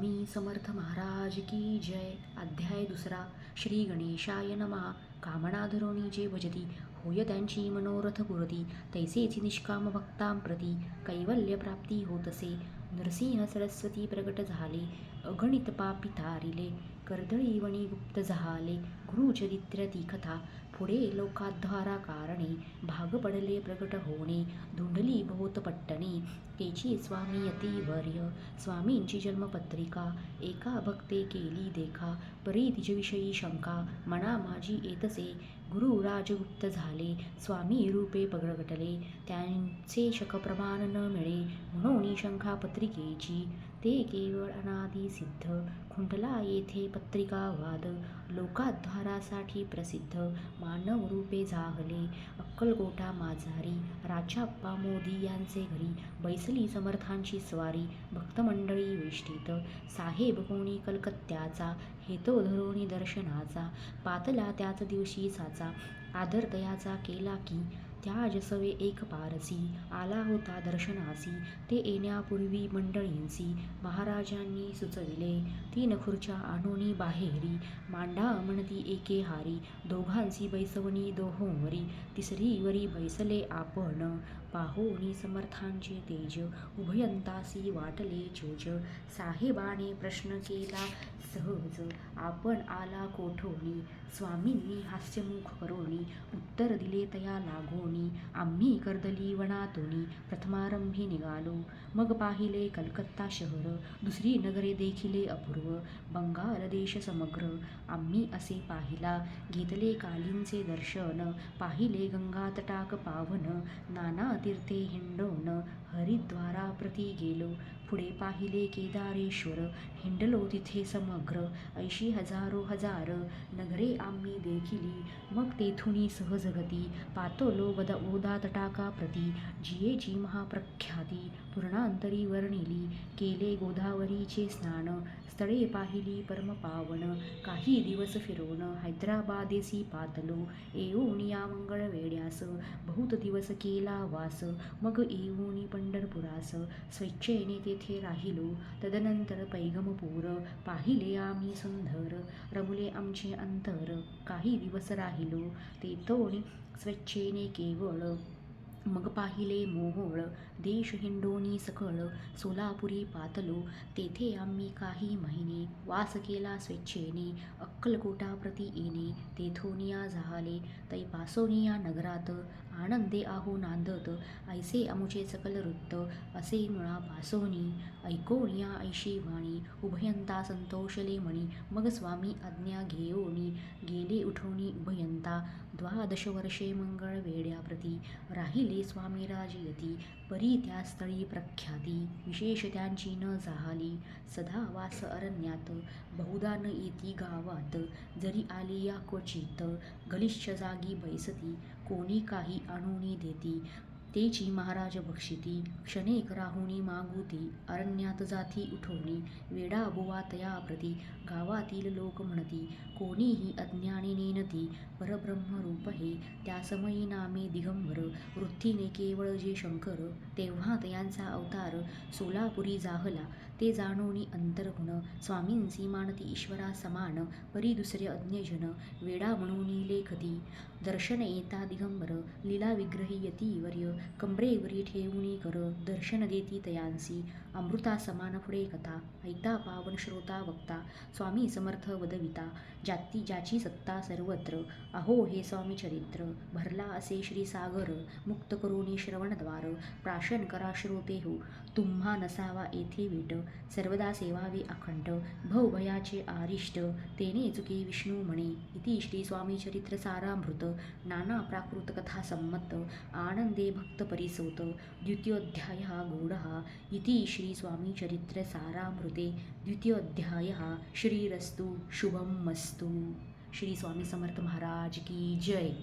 स्वामी समर्थ महाराज की जय. अध्याय दुसरा. श्री गणेशाय नमः. कामना धरोणी जे भजती होय त्यांची मनोरथ पुरती, तैसेची निष्काम भक्तां प्रती कैवल्य प्राप्ती होतसे. नरसिंह सरस्वती प्रगट झाले, अगणित पापी तारिले, कर्दळीवणी गुप्त झाले. गुरुचरित्र ती कथा पुढे लोकाद्वारा कारणे, भाग पडले प्रगट होणे, धुंडली बहुत पट्टणे. तेची स्वामी यतिवर्य स्वामींची जन्मपत्रिका, एका भक्ते केली देखा, परी तिच्याविषयी शंका, मना माझी येतसे. गुरु राजगुप्त झाले, स्वामी रूपे प्रगटले, त्यांचे शक प्रमाण न मिळे, म्हणून शंका पत्रिकेची. ते केवळ अनादि सिद्ध, खुंटला येथे पत्रिका वाद, लोकाद्वारासाठी प्रसिद्ध, मानव रूपे जाहले, अक्कलकोटा माझारी, राजाप्पा मोदी यांचे घरी, बैसली समर्थांची स्वारी, भक्तमंडळी वेष्टीत. साहेब कोणी कलकत्त्याचा, हेतो धरोणी दर्शनाचा, पातला त्याच दिवशी साचा, आदर तयाचा केला की, त्या जसवे एक पारसी, आला होता दर्शनासी. ते येण्यापूर्वी मंडळींसी महाराजांनी सुचविले, 3 खुर्च्या आणोनी बाहेरी, मांडा म्हणती एके हारी, दोघांसी बैसवणी दोहोंवरी, तिसरीवरी बैसले आपण, पाहोनी समर्थांचे तेज, उभयंतासी वाटले चोज. साहेबाने प्रश्न केला सहज, आपण आला कोठोनी, स्वामींनी हास्यमुख करोनी, उत्तर दिले तया लागोनी, आम्ही कर्दली वनातूनी प्रथमारंभी निघालो. मग पाहिले कलकत्ता शहर, दुसरी नगरे देखिले अपूर्व, बंगाल देश समग्र आम्ही असे पाहिला. घेतले कालींचे दर्शन, पाहिले गंगा तटाक पावन, नाना तीर्थे हिंडोन हरिद्वारा प्रती गेलो. पुढे पाहिले केदारेश्वर, हिंडलो तिथे समग्र, 80,000 हजार नगरे आम्ही देखिली. मग तेथुनी सहज गती, पातलो गोदा तटाका प्रती, जियेची महाप्रख्याती पुराणांतरी वर्णिली. केले गोदावरीचे स्नान, स्थळे पाहिली परमपावन, काही दिवस फिरोन हैदराबादेसी पातलो, येऊन या मंगळवेढ्यास बहुत दिवस केला वास. मग येऊन पंढरपुरास स्वेच्छेने तेथे राहिलो. तदनंतर पैगमपूर पाहिले आम्ही सुंदर, रमले आमचे अंतर, काही दिवस राहिलो तेथोनी स्वेच्छेने केवळ. मग पाहिले मोहोळ देश हिंडोनी सकळ, सोलापुरी पातलो, तेथे आम्ही काही महिने वास केला स्वेच्छेने. अक्कलकोटा प्रती येणे, तेथोनिया झाले, तैपासोनिया नगरात आनंदे आहो नांदत, ऐसे आमुचे सकल वृत्त. असे मुळापासोनी ऐकोनिया ऐशी वाणी, उभयंता संतोषले मणी. मग स्वामी आज्ञा घेऊनी गेले उठोनी उभयंता, 12 वर्षे मंगळवेढ्याप्रती राहिले स्वामी राजयती. परी त्या स्थळी प्रख्याती, विशेष त्यांची न झाली, सदा वास अरण्यात, बहुधा न येती गावात, जरी आली या क्वचित, गलिच्छ जागी बैसती, कोणी काही आणूनी देती, तेची महाराज बक्षिती. क्षणेक राहुनी मागुती, अरण्यात जाती उठोनी, वेडा बुवा तया प्रती, गावातील लोक म्हणती, कोणीही अज्ञानी नेनती, परब्रह्मरूप हे, त्या समयी नामे दिगंबर, वृत्तीने केवळ जे शंकर. तेव्हा तयांचा अवतार सोलापुरी जाहला, ते जाणोनी अंतर्गुण, स्वामींसी मानती ईश्वरा समान, परी दुसरे अज्ञजन, वेडा म्हणूनी लेखती. दर्शन येता दिगंबर, लीला विग्रही यतिवर्य, कमरेवरी ठेवूनी कर, दर्शन देती तयांसी, अमृता समान पुढे कथा, ऐता पावन श्रोता वक्ता, स्वामी समर्थ वदविता, ज्याची सत्ता सर्वत्र. अहो हे स्वामी चरित्र, भरला असे श्रीसागर, मुक्त करोनी श्रवणद्वार, प्राशन करा श्रोते हो, तुम्हा नसावा येथे वीट, सर्वदा सेवावे अखंड, भवभयाचे आरिष्ट, तेने चुके विष्णू म्हणे. इति श्री स्वामी चरित्र सारामृत, नाना प्राकृत कथा संमत, आनंदे भक्त परिसोत, द्वितीयोऽध्यायः गूढः. इति श्री स्वामी चरित्र सारामृते द्वितीयोऽध्यायः. श्रीरस्तु शुभमस्तु. श्री स्वामी समर्थ महाराज की जय.